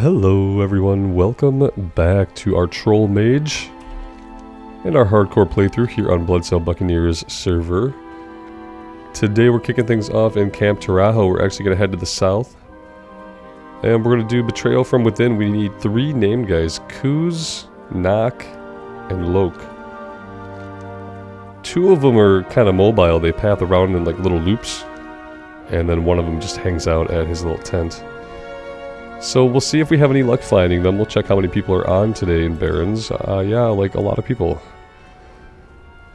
Hello everyone, welcome back to our Troll Mage and our hardcore playthrough here on Bloodsail Buccaneers server. Today we're kicking things off in Camp Tarajo. We're actually going to head to the south. And we're going to do Betrayal from Within. We need 3 named guys, Kuz, Knock, and Loke. 2 of them are kind of mobile, they path around in like little loops. And then one of them just hangs out at his little tent. So we'll see if we have any luck finding them. We'll check how many people are on today in Barrens. Yeah, like a lot of people.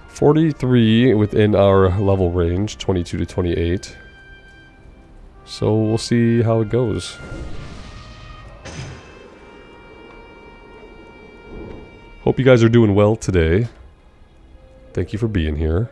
43 within our level range, 22 to 28. So we'll see how it goes. Hope you guys are doing well today. Thank you for being here.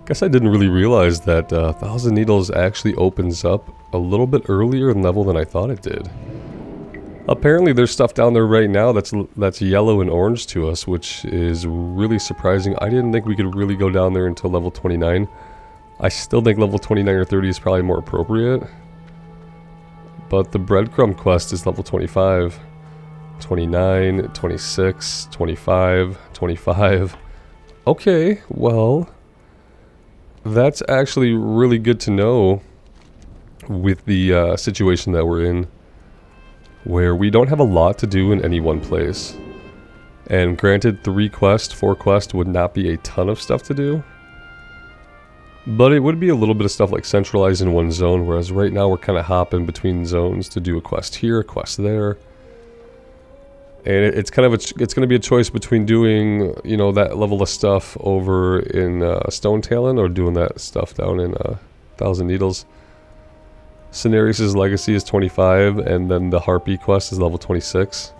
Guess I didn't really realize that 1,000 Needles actually opens up a little bit earlier in level than I thought it did. Apparently there's stuff down there right now that's yellow and orange to us, which is really surprising. I didn't think we could really go down there until level 29. I still think level 29 or 30 is probably more appropriate. But the breadcrumb quest is level 25. 29, 26, 25, 25. Okay, well, that's actually really good to know with the situation that we're in, where we don't have a lot to do in any one place. And granted, 4 quests would not be a ton of stuff to do. But it would be a little bit of stuff like centralized in one zone, whereas right now we're kind of hopping between zones to do a quest here, a quest there. And it's kind of it's going to be a choice between doing, you know, that level of stuff over in Stone Talon or doing that stuff down in 1,000 Needles. Cenarius' legacy is 25, and then the Harpy quest is level 26.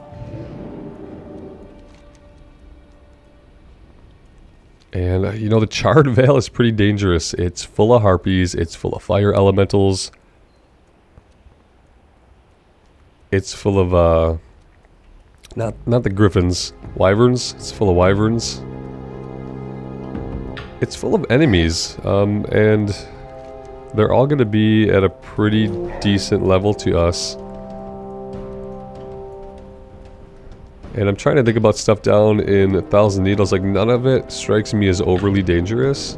And you know, the Charred Vale is pretty dangerous. It's full of Harpies, it's full of fire elementals. It's full of not the griffins, wyverns. It's full of wyverns. It's full of enemies, and they're all going to be at a pretty decent level to us. And I'm trying to think about stuff down in 1,000 Needles. Like, none of it strikes me as overly dangerous.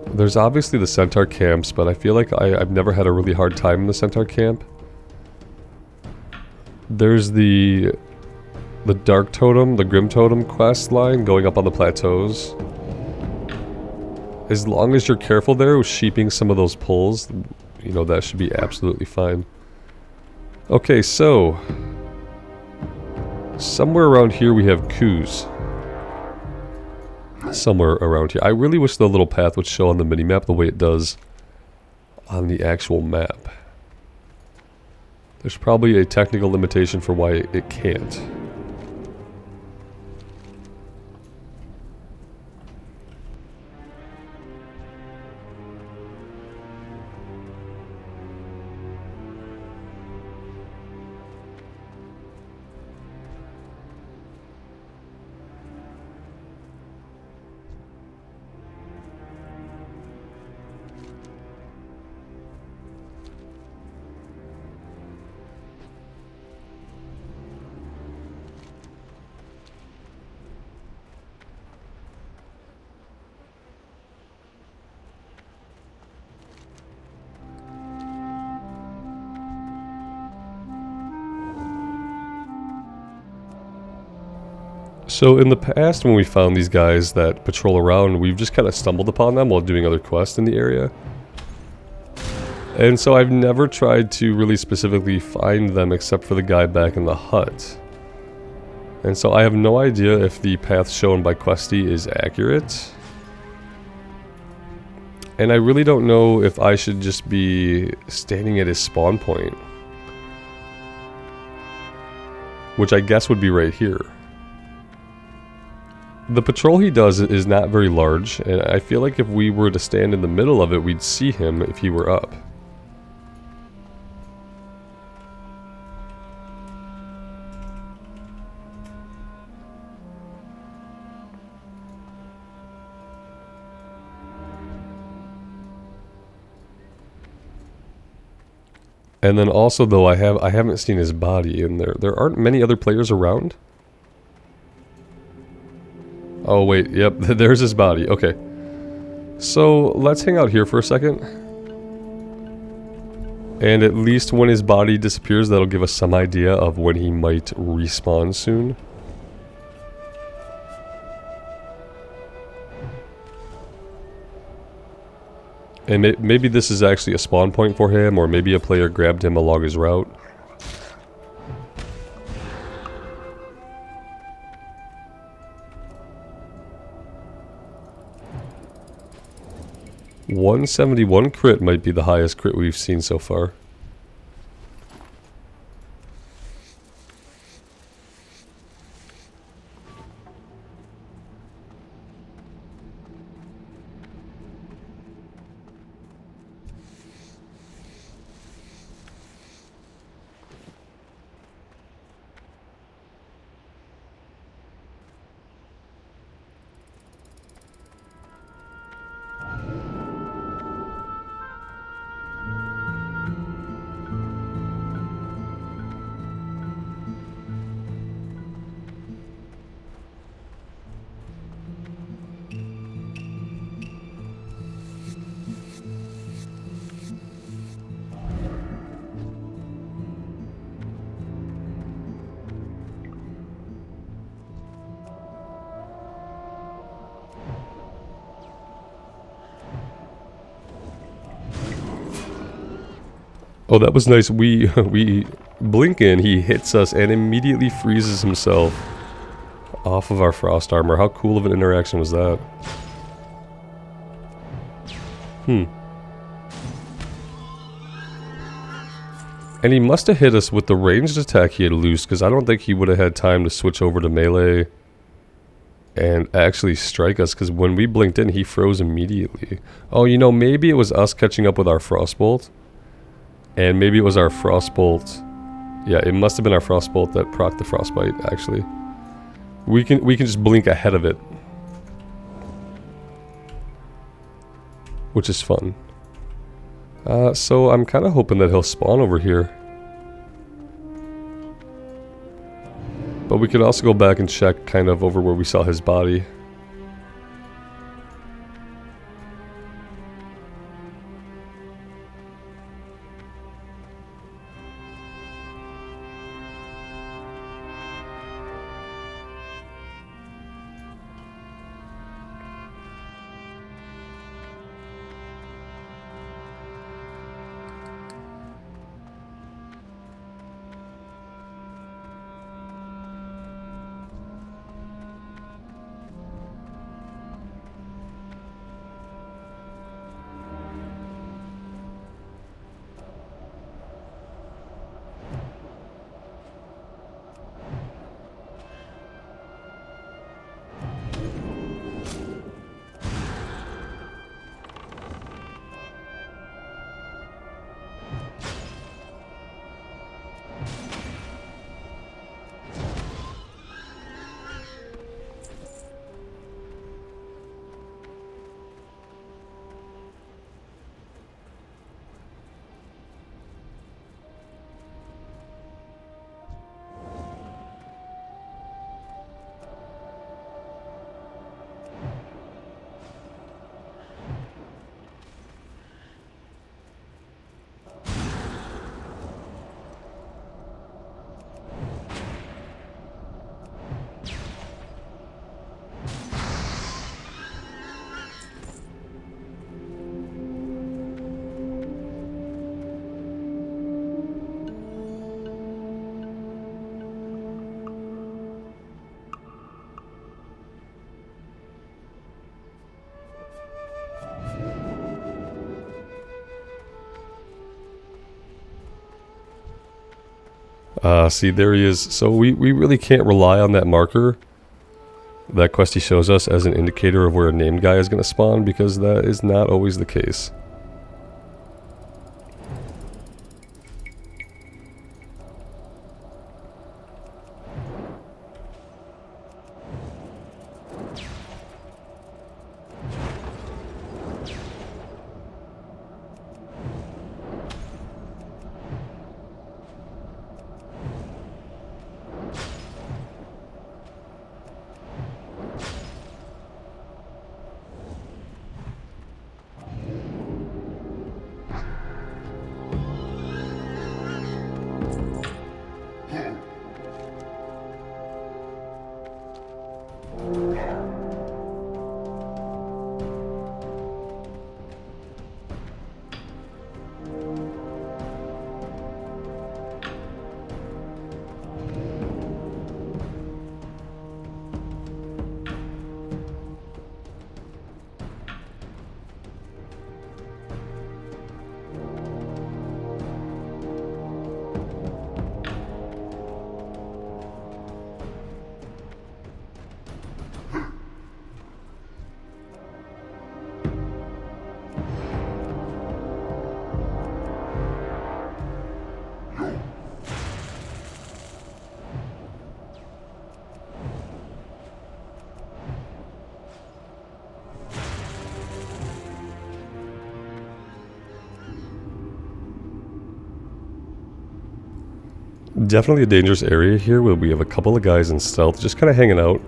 There's obviously the Centaur camps, but I feel like I've never had a really hard time in the Centaur camp. There's the Dark Totem, the Grim Totem quest line going up on the plateaus. As long as you're careful there with sheeping some of those pulls, you know, that should be absolutely fine. Okay, so somewhere around here we have Kuz. Somewhere around here. I really wish the little path would show on the minimap the way it does on the actual map. There's probably a technical limitation for why it can't. So in the past, when we found these guys that patrol around, we've just kind of stumbled upon them while doing other quests in the area. And so I've never tried to really specifically find them except for the guy back in the hut. And so I have no idea if the path shown by Questy is accurate. And I really don't know if I should just be standing at his spawn point. Which I guess would be right here. The patrol he does is not very large, and I feel like if we were to stand in the middle of it, we'd see him if he were up. And then also, though, I haven't seen his body, and there aren't many other players around. Oh wait, yep, there's his body. Okay. So, let's hang out here for a second. And at least when his body disappears, that'll give us some idea of when he might respawn soon. And maybe this is actually a spawn point for him, or maybe a player grabbed him along his route. .171 crit might be the highest crit we've seen so far. Oh, that was nice. We blink in, he hits us and immediately freezes himself off of our frost armor. How cool of an interaction was that? And he must have hit us with the ranged attack he had loose, because I don't think he would have had time to switch over to melee and actually strike us, because when we blinked in, he froze immediately. Oh, you know, maybe it was us catching up with our frostbolt. And maybe it was our frostbolt. Yeah, it must have been our frostbolt that procced the frostbite, actually. We can just blink ahead of it. Which is fun. So I'm kind of hoping that he'll spawn over here. But we could also go back and check kind of over where we saw his body. See, there he is. So we really can't rely on that marker that Questy shows us as an indicator of where a named guy is going to spawn, because that is not always the case. Definitely a dangerous area here where we have a couple of guys in stealth just kind of hanging out,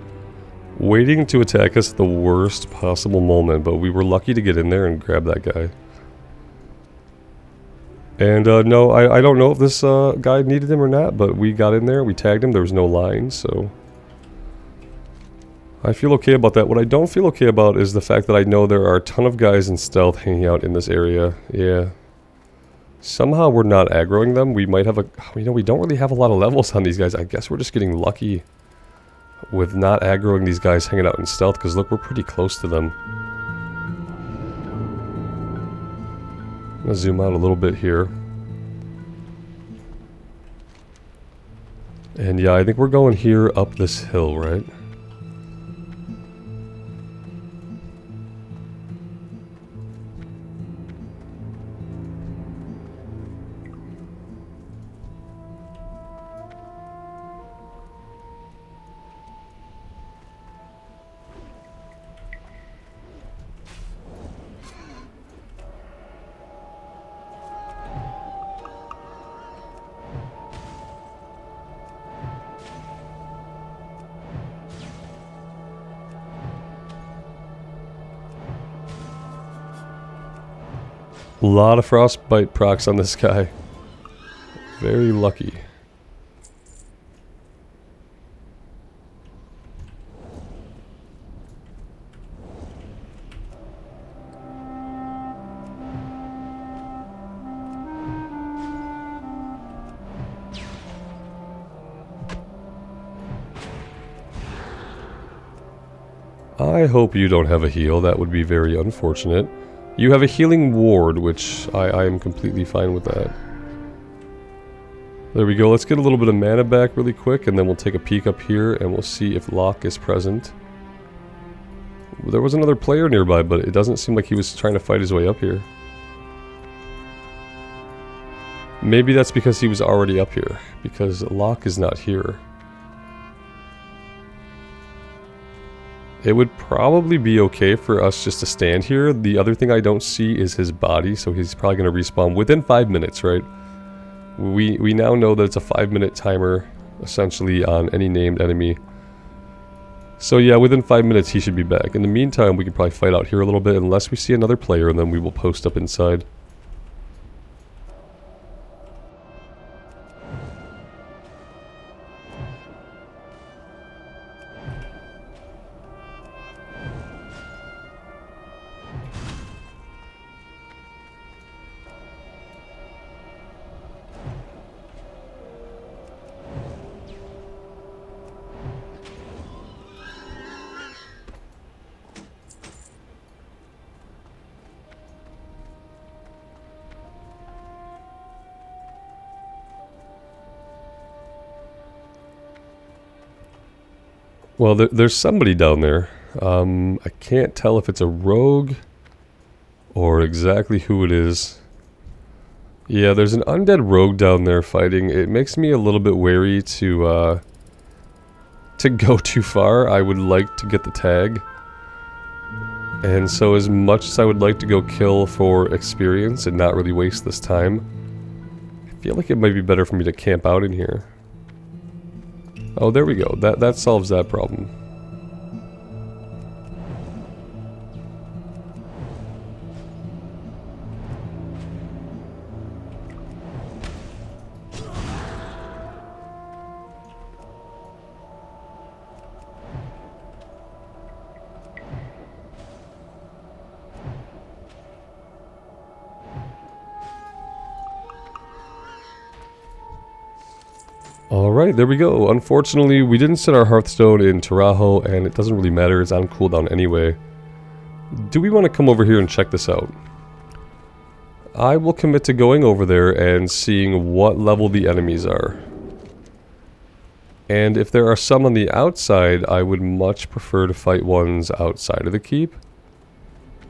waiting to attack us at the worst possible moment, but we were lucky to get in there and grab that guy. And no, I don't know if this guy needed him or not, but we got in there, we tagged him, there was no line, so I feel okay about that. What I don't feel okay about is the fact that I know there are a ton of guys in stealth hanging out in this area. Yeah. Somehow we're not aggroing them. We might have a... You know, we don't really have a lot of levels on these guys. I guess we're just getting lucky with not aggroing these guys hanging out in stealth, because look, we're pretty close to them. I'm gonna zoom out a little bit here. And yeah, I think we're going here up this hill, right? A lot of frostbite procs on this guy. Very lucky. I hope you don't have a heal. That would be very unfortunate. You have a healing ward, which I am completely fine with that. There we go. Let's get a little bit of mana back really quick, and then we'll take a peek up here, and we'll see if Locke is present. There was another player nearby, but it doesn't seem like he was trying to fight his way up here. Maybe that's because he was already up here, because Locke is not here. It would probably be okay for us just to stand here. The other thing I don't see is his body, so he's probably going to respawn within 5 minutes, right? We now know that it's a 5-minute timer, essentially, on any named enemy. So yeah, within 5 minutes he should be back. In the meantime, we can probably fight out here a little bit, unless we see another player, and then we will post up inside. Well, there's somebody down there. I can't tell if it's a rogue or exactly who it is. Yeah, there's an undead rogue down there fighting. It makes me a little bit wary to go too far. I would like to get the tag. And so as much as I would like to go kill for experience and not really waste this time, I feel like it might be better for me to camp out in here. Oh, there we go. That solves that problem. Alright, there we go. Unfortunately, we didn't set our Hearthstone in Taurajo, and it doesn't really matter. It's on cooldown anyway. Do we want to come over here and check this out? I will commit to going over there and seeing what level the enemies are. And if there are some on the outside, I would much prefer to fight ones outside of the keep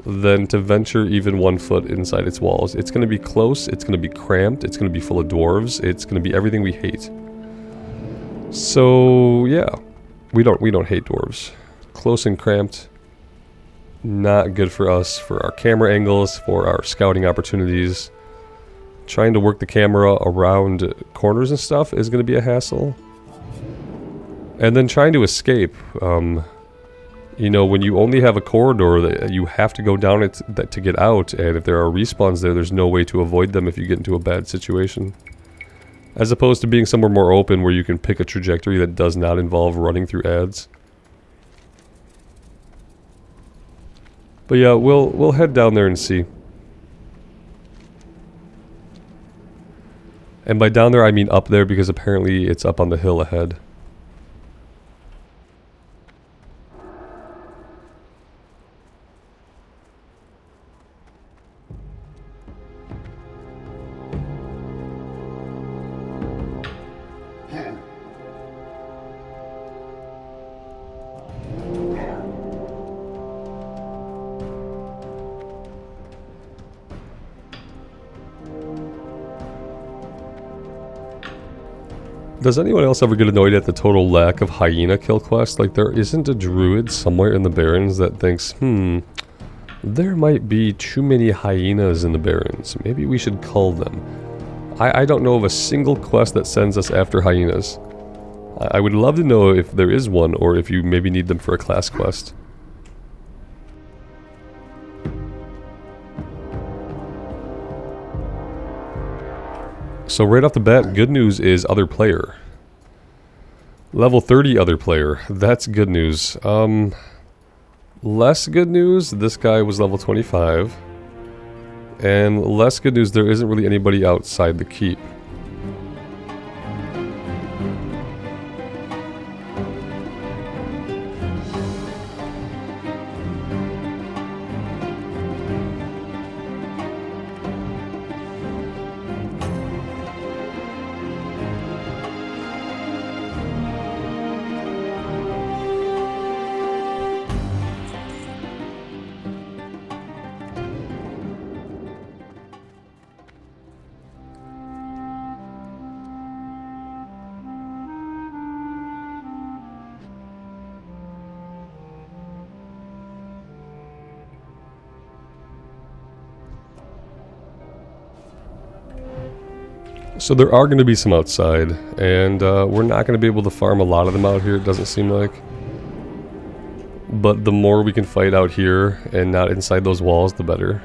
than to venture even 1 foot inside its walls. It's going to be close, it's going to be cramped, it's going to be full of dwarves, it's going to be everything we hate. So, yeah, we don't hate dwarves. Close and cramped, not good for us, for our camera angles, for our scouting opportunities. Trying to work the camera around corners and stuff is going to be a hassle. And then trying to escape. You know, when you only have a corridor that you have to go down it to get out, and if there are respawns there, there's no way to avoid them if you get into a bad situation. As opposed to being somewhere more open where you can pick a trajectory that does not involve running through ads. But yeah, we'll head down there and see. And by down there I mean up there, because apparently it's up on the hill ahead. Does anyone else ever get annoyed at the total lack of hyena kill quest? Like, there isn't a druid somewhere in the Barrens that thinks, there might be too many hyenas in the Barrens. Maybe we should cull them. I don't know of a single quest that sends us after hyenas. I would love to know if there is one, or if you maybe need them for a class quest. So right off the bat, good news is other player. Level 30 other player. That's good news. Less good news, this guy was level 25. And less good news, there isn't really anybody outside the keep. So there are going to be some outside, and we're not going to be able to farm a lot of them out here, it doesn't seem like. But the more we can fight out here and not inside those walls, the better.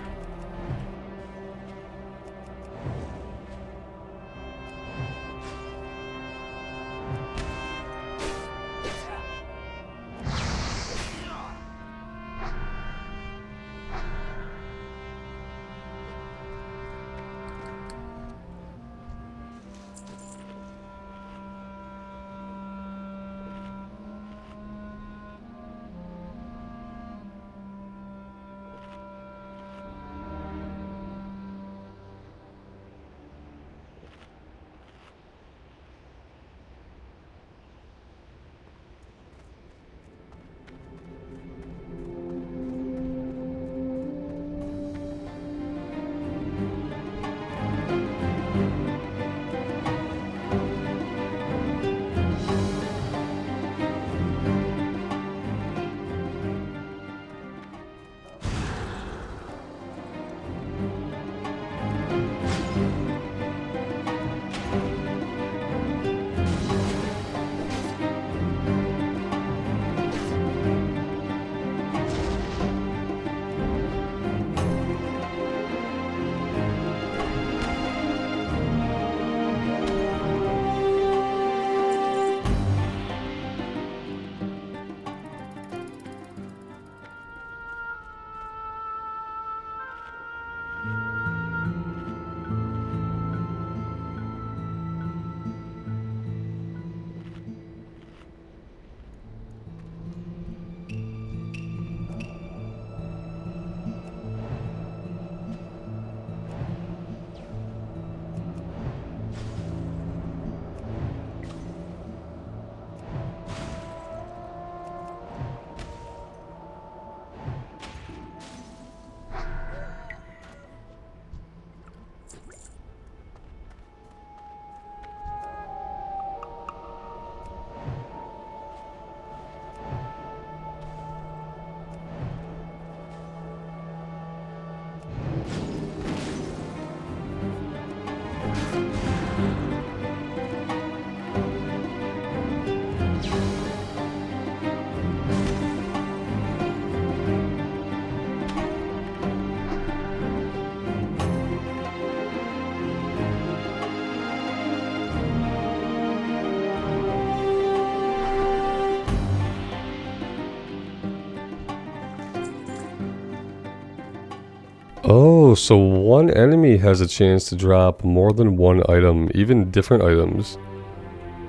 Oh, so one enemy has a chance to drop more than one item, even different items.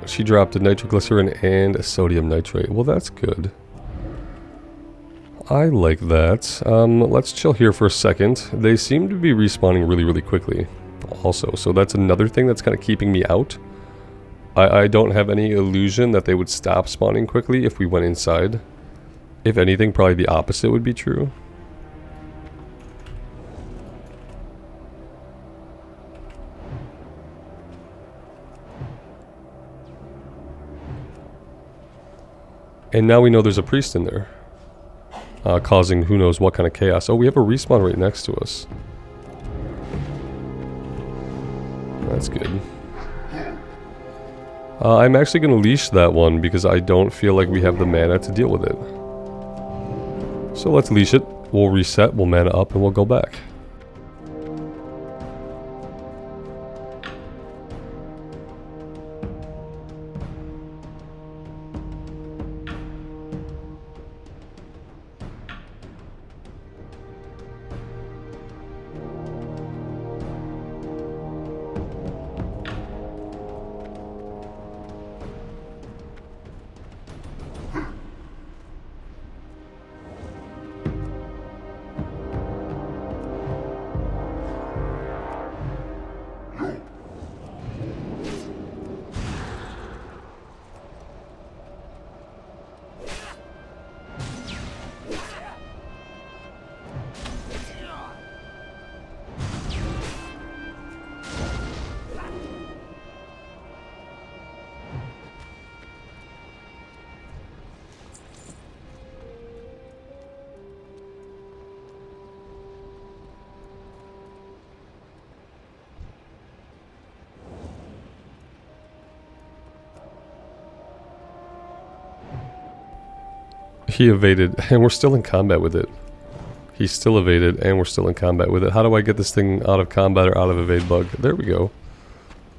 She dropped a nitroglycerin and a sodium nitrate. Well, that's good. I like that. Let's chill here for a second. They seem to be respawning really, really quickly also. So that's another thing that's kind of keeping me out. I don't have any illusion that they would stop spawning quickly if we went inside. If anything, probably the opposite would be true. And now we know there's a priest in there. Causing who knows what kind of chaos. Oh, we have a respawn right next to us. That's good. I'm actually going to leash that one because I don't feel like we have the mana to deal with it. So let's leash it. We'll reset, we'll mana up, and we'll go back. He evaded, and we're still in combat with it. He still evaded, and we're still in combat with it. How do I get this thing out of combat or out of evade bug? There we go.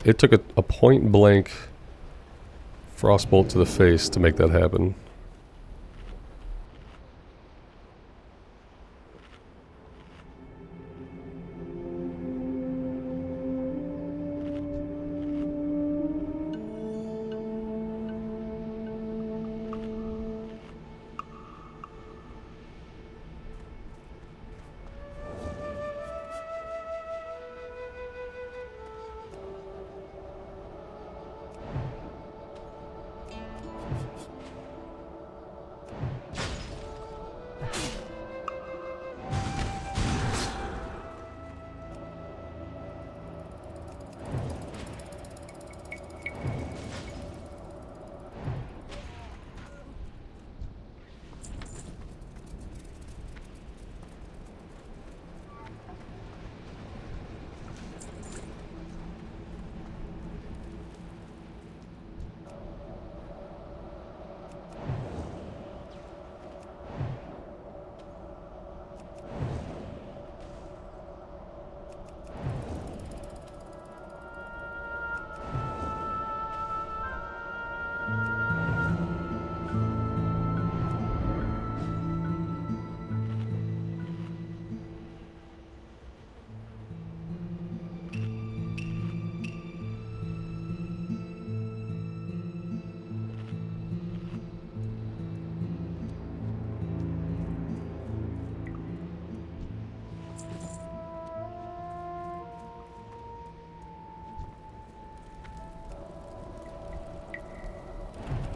It took a point blank frostbolt to the face to make that happen.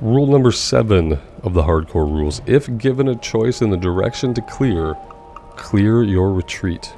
Rule number 7 of the hardcore rules. If given a choice in the direction to clear, clear your retreat.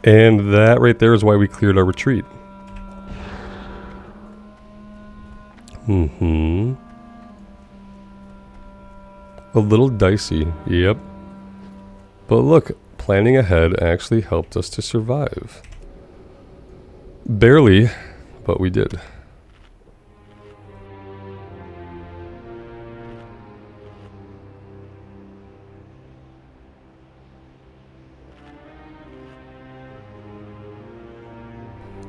And that right there is why we cleared our retreat. A little dicey, yep. But look, planning ahead actually helped us to survive. Barely, but we did.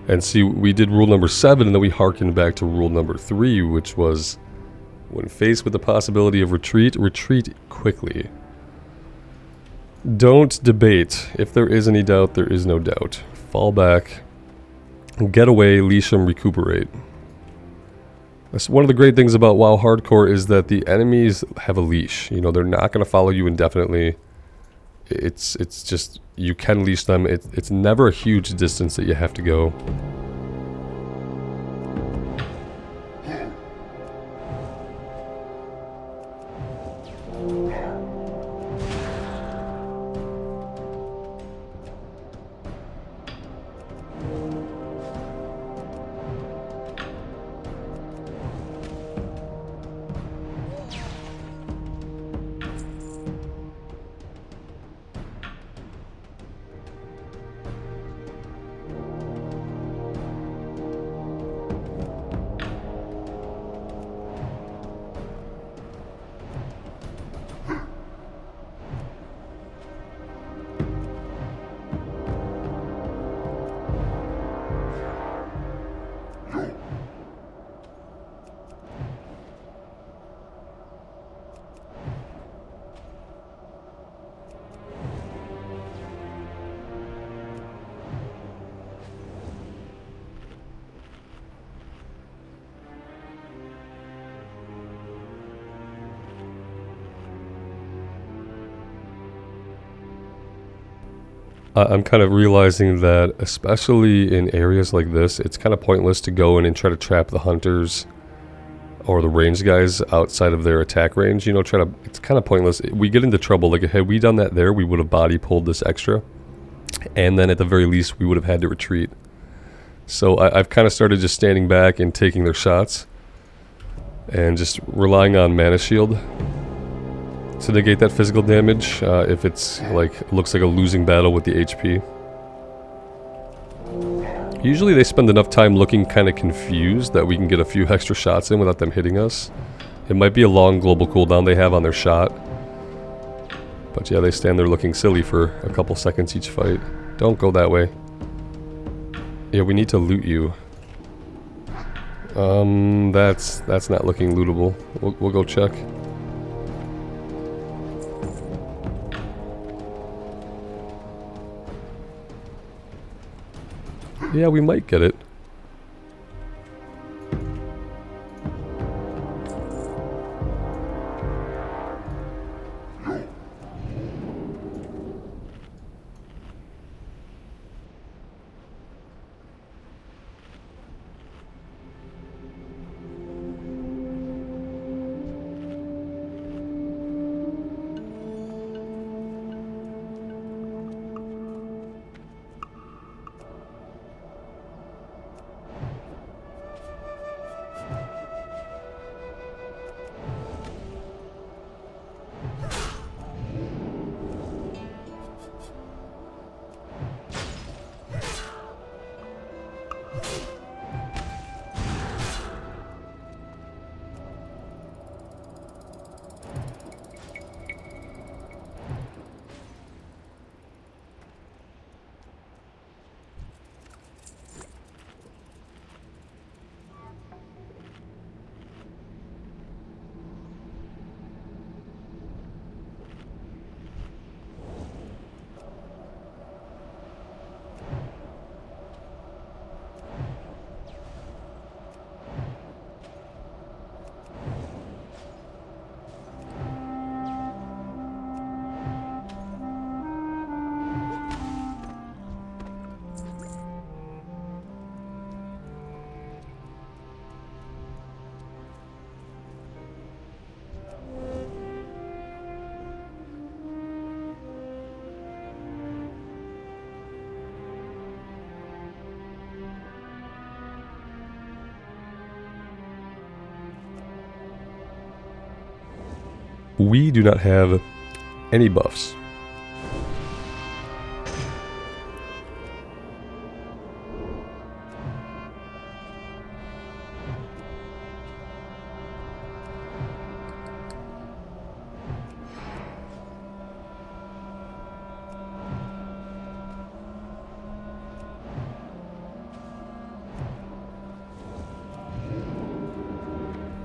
And see, we did rule number 7, and then we harkened back to rule number 3, which was, when faced with the possibility of retreat, retreat quickly. Don't debate. If there is any doubt, there is no doubt. Fall back, get away, leash them, recuperate. That's one of the great things about WoW Hardcore is that the enemies have a leash. You know, they're not going to follow you indefinitely. It's just, you can leash them. It's never a huge distance that you have to go. I'm kind of realizing that, especially in areas like this, it's kind of pointless to go in and try to trap the hunters or the range guys outside of their attack range. You know, it's kind of pointless. We get into trouble. Like, had we done that there, we would have body pulled this extra. And then at the very least, we would have had to retreat. So I've kind of started just standing back and taking their shots. And just relying on Mana Shield to negate that physical damage if it's like looks like a losing battle with the HP. Usually they spend enough time looking kind of confused that we can get a few extra shots in without them hitting us. It might be a long global cooldown they have on their shot. But yeah, they stand there looking silly for a couple seconds each fight. Don't go that way. Yeah, we need to loot you. That's not looking lootable. We'll go check. Yeah, we might get it. we do not have any buffs.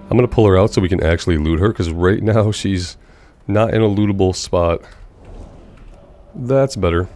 I'm going to pull her out so we can actually loot her, because right now she's not in a lootable spot. That's better.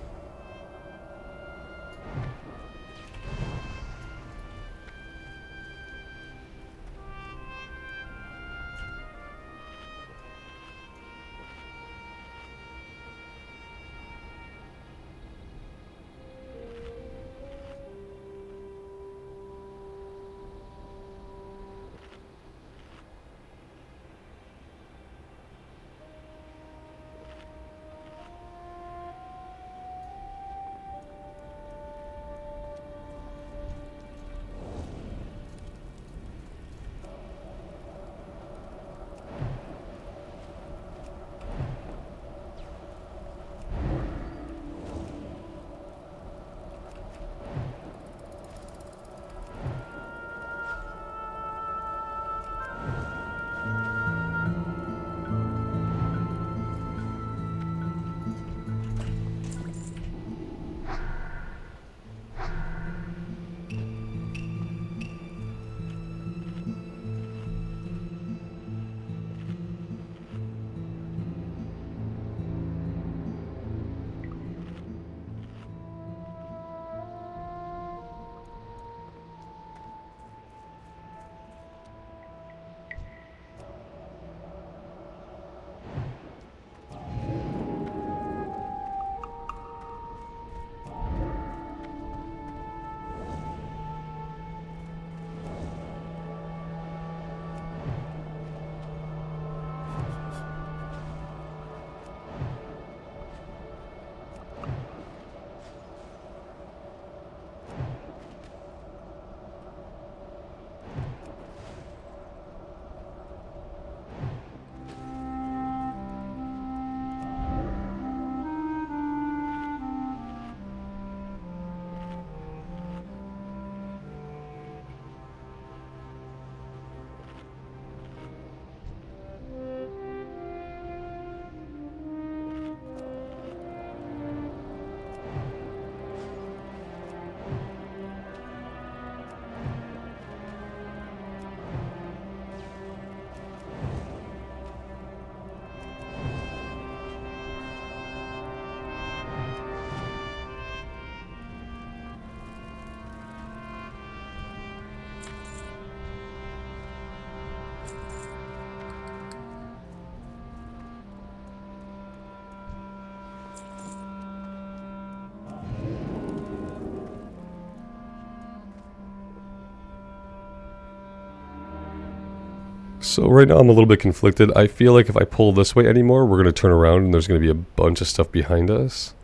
So right now I'm a little bit conflicted. I feel like if I pull this way anymore, we're going to turn around and there's going to be a bunch of stuff behind us.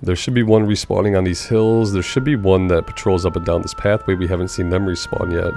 There should be one respawning on these hills. There should be one that patrols up and down this pathway. We haven't seen them respawn yet.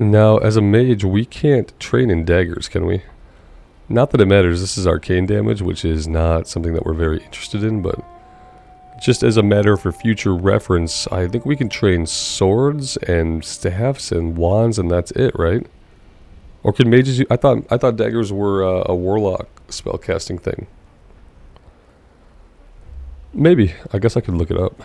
Now, as a mage, we can't train in daggers, can we? Not that it matters, this is arcane damage, which is not something that we're very interested in, but just as a matter for future reference, I think we can train swords and staffs and wands, and that's it, right? Or can mages I thought daggers were a warlock spellcasting thing. Maybe. I guess I could look it up.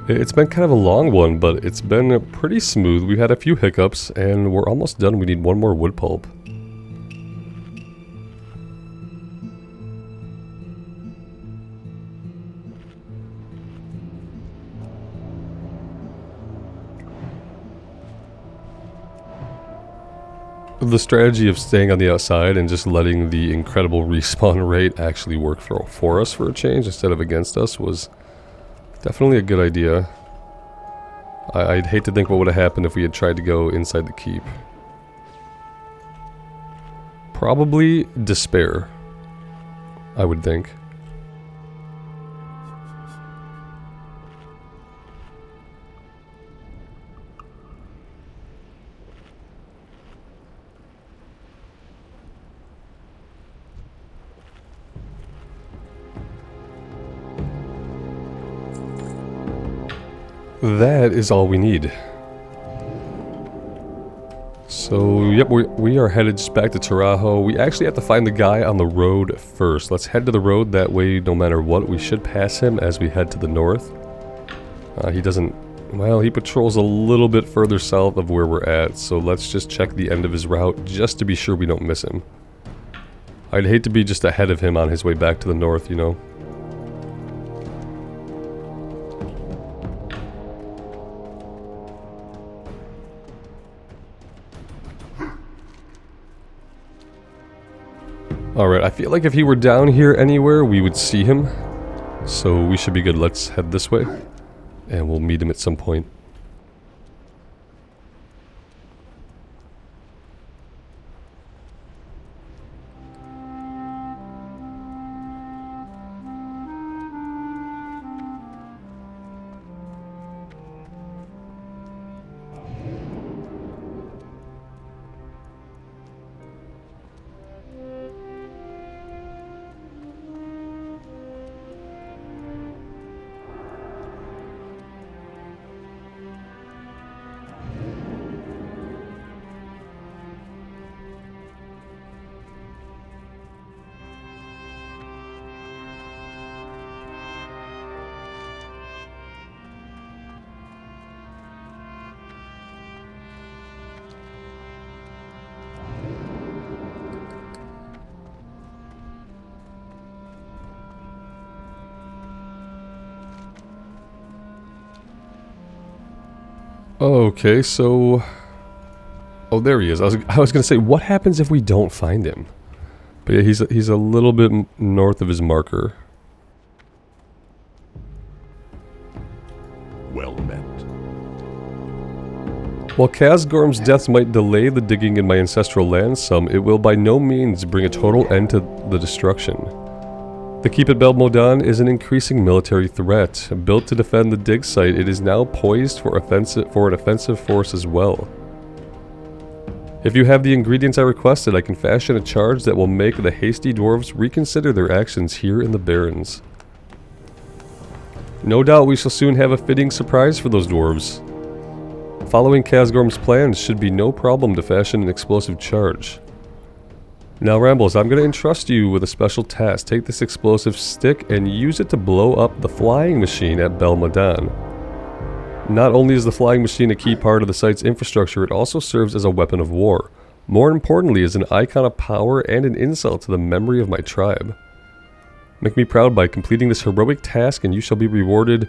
It's been kind of a long one, but it's been pretty smooth. We've had a few hiccups, and we're almost done. We need one more wood pulp. The strategy of staying on the outside and just letting the incredible respawn rate actually work for us for a change instead of against us was definitely a good idea. I'd hate to think what would have happened if we had tried to go inside the keep. Probably despair, I would think. That is all we need. So, yep, we are headed just back to Tarajo. We actually have to find the guy on the road first. Let's head to the road, that way no matter what, we should pass him as we head to the north. He doesn't... Well, he patrols a little bit further south of where we're at, so let's just check the end of his route just to be sure we don't miss him. I'd hate to be just ahead of him on his way back to the north, you know? Alright, I feel like if he were down here anywhere, we would see him. So we should be good. Let's head this way. And we'll meet him at some point. Okay, so... Oh, there he is. I was gonna say, what happens if we don't find him? But yeah, he's a little bit north of his marker. Well met. While Khazgorm's death might delay the digging in my ancestral land some, it will by no means bring a total end to the destruction. The keep at Bael Modan is an increasing military threat. Built to defend the dig site, it is now poised for an offensive force as well. If you have the ingredients I requested, I can fashion a charge that will make the hasty dwarves reconsider their actions here in the Barrens. No doubt we shall soon have a fitting surprise for those dwarves. Following Khazgorm's plans should be no problem to fashion an explosive charge. Now Rambles, I'm going to entrust you with a special task. Take this explosive stick and use it to blow up the flying machine at Bael Modan. Not only is the flying machine a key part of the site's infrastructure, it also serves as a weapon of war. More importantly, as an icon of power and an insult to the memory of my tribe. Make me proud by completing this heroic task and you shall be rewarded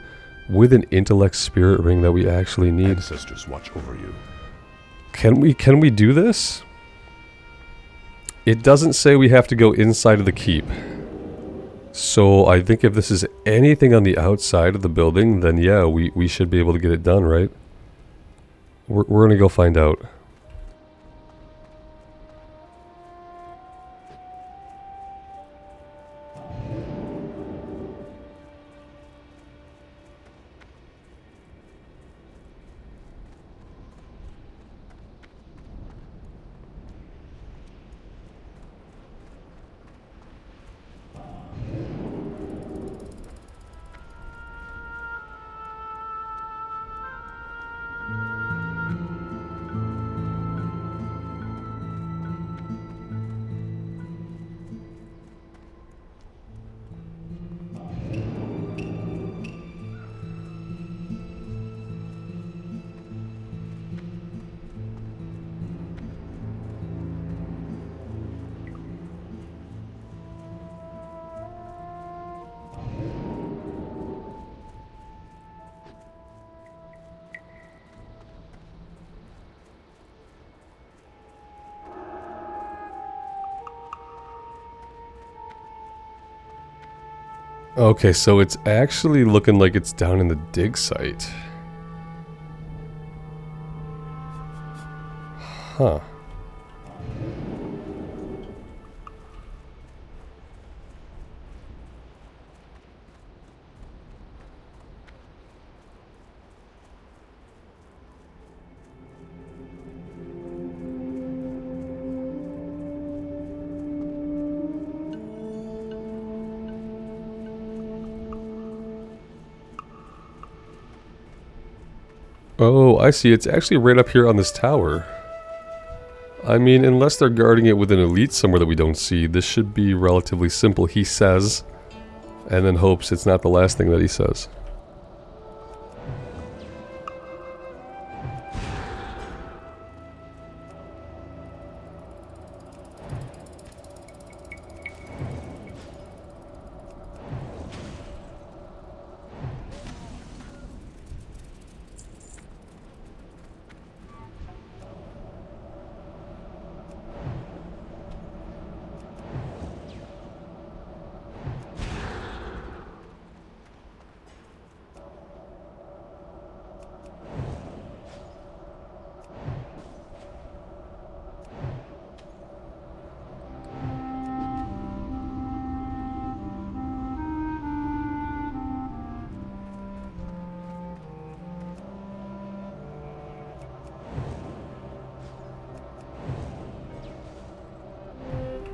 with an intellect spirit ring that we actually need. Ancestors watch over you. Can we do this? It doesn't say we have to go inside of the keep. So I think if this is anything on the outside of the building, then yeah, we should be able to get it done, right? We're gonna go find out. Okay, so it's actually looking like it's down in the dig site. Huh. Oh, I see. It's actually right up here on this tower. I mean, unless they're guarding it with an elite somewhere that we don't see, this should be relatively simple, he says, and then hopes it's not the last thing that he says.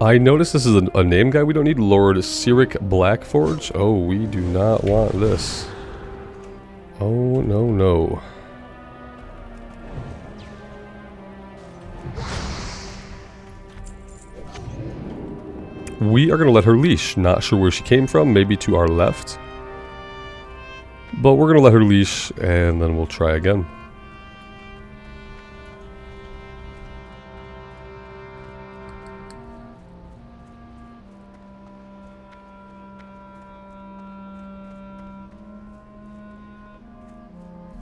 I noticed this is a name guy we don't need. Lord Cyric Blackforge. Oh, we do not want this. Oh, no, no. We are going to let her leash. Not sure where she came from. Maybe to our left. But we're going to let her leash, and then we'll try again.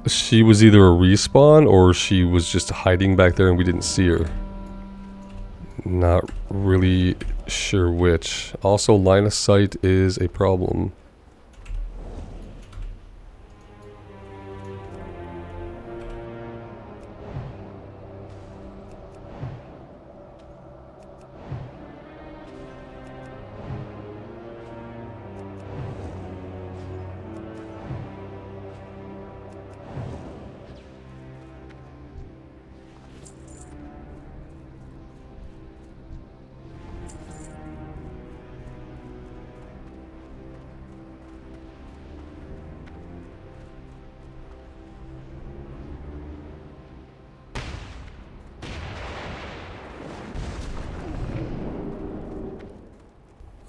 She was either a respawn or she was just hiding back there and we didn't see her. Not really sure which. Also, line of sight is a problem.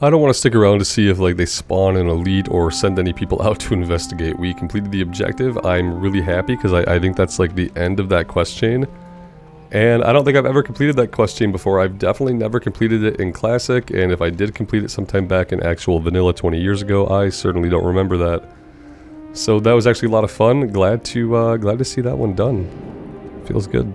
I don't want to stick around to see if like they spawn an elite or send any people out to investigate. We completed the objective. I'm really happy because I think that's like the end of that quest chain. And I don't think I've ever completed that quest chain before. I've definitely never completed it in Classic, and if I did complete it sometime back in actual Vanilla 20 years ago, I certainly don't remember that. So that was actually a lot of fun. Glad to see that one done. Feels good.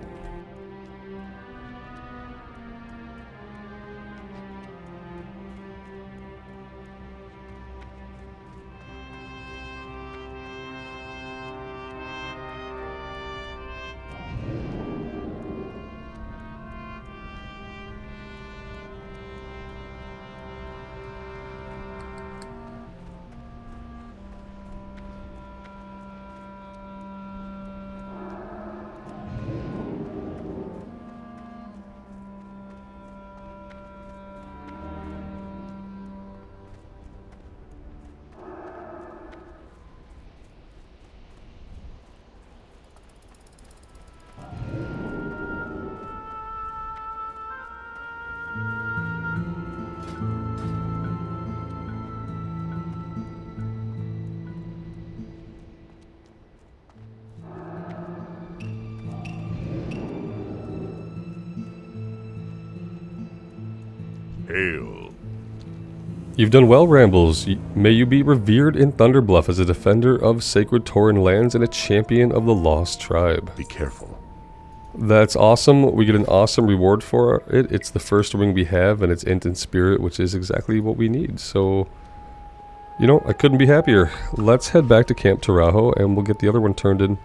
Hail. You've done well, Rambles. May you be revered in Thunderbluff as a defender of sacred Tauren lands and a champion of the Lost Tribe. Be careful. That's awesome. We get an awesome reward for it. It's the first ring we have, and it's Int and Spirit, which is exactly what we need. So, You know, I couldn't be happier. Let's head back to Camp Tarajo and we'll get the other one turned in.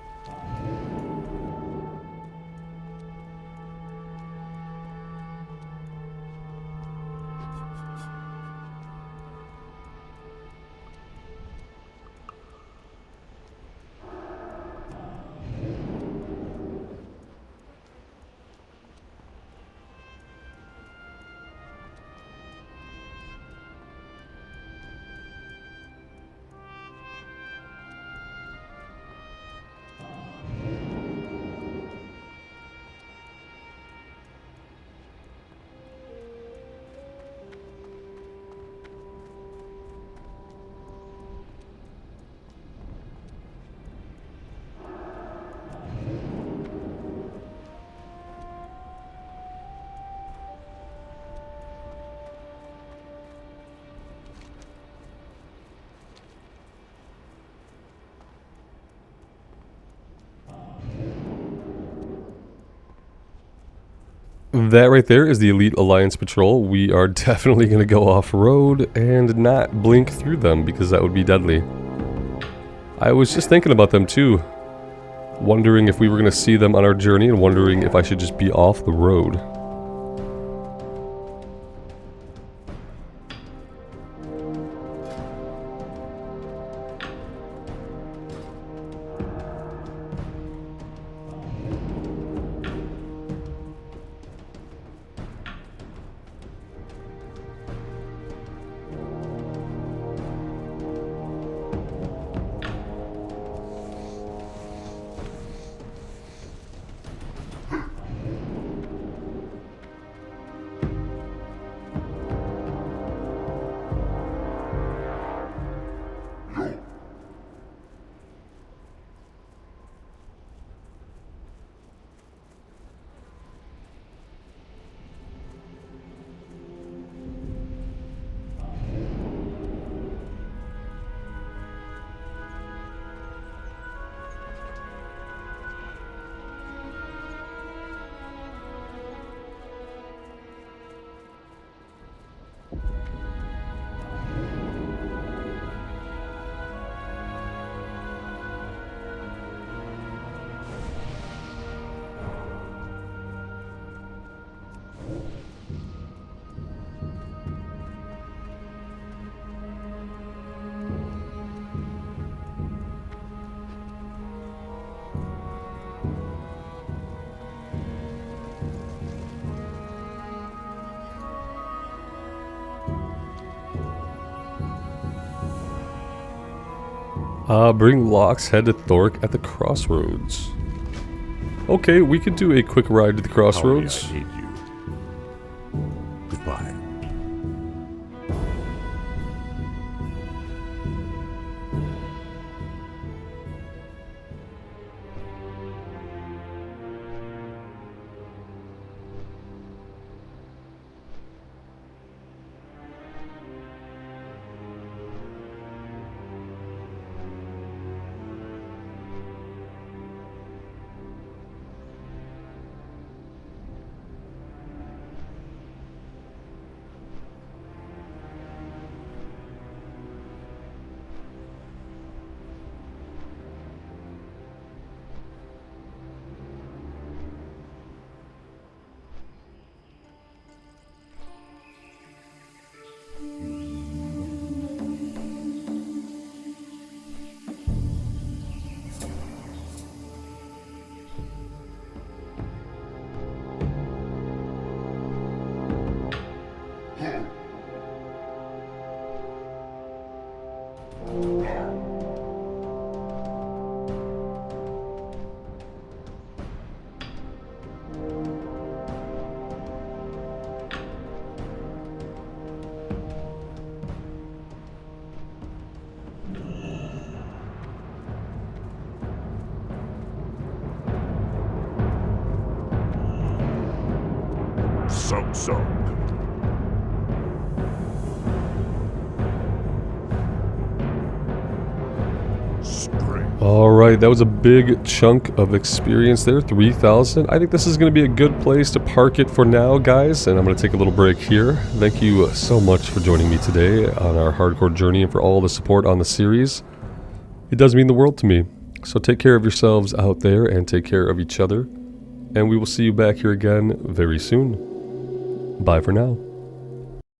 That right there is the Elite Alliance Patrol. We are definitely going to go off-road and not blink through them because that would be deadly. I was just thinking about them too. Wondering if we were going to see them on our journey and wondering if I should just be off the road. Bring Locke's head to Thork at the crossroads. Okay, we could do a quick ride to the crossroads. I hate you. Goodbye. So. Strength. Alright, that was a big chunk of experience there, 3,000. I think this is going to be a good place to park it for now, guys, and I'm going to take a little break here. Thank you so much for joining me today on our hardcore journey and for all the support on the series. It does mean the world to me. So take care of yourselves out there and take care of each other. And we will see you back here again very soon. Bye for now.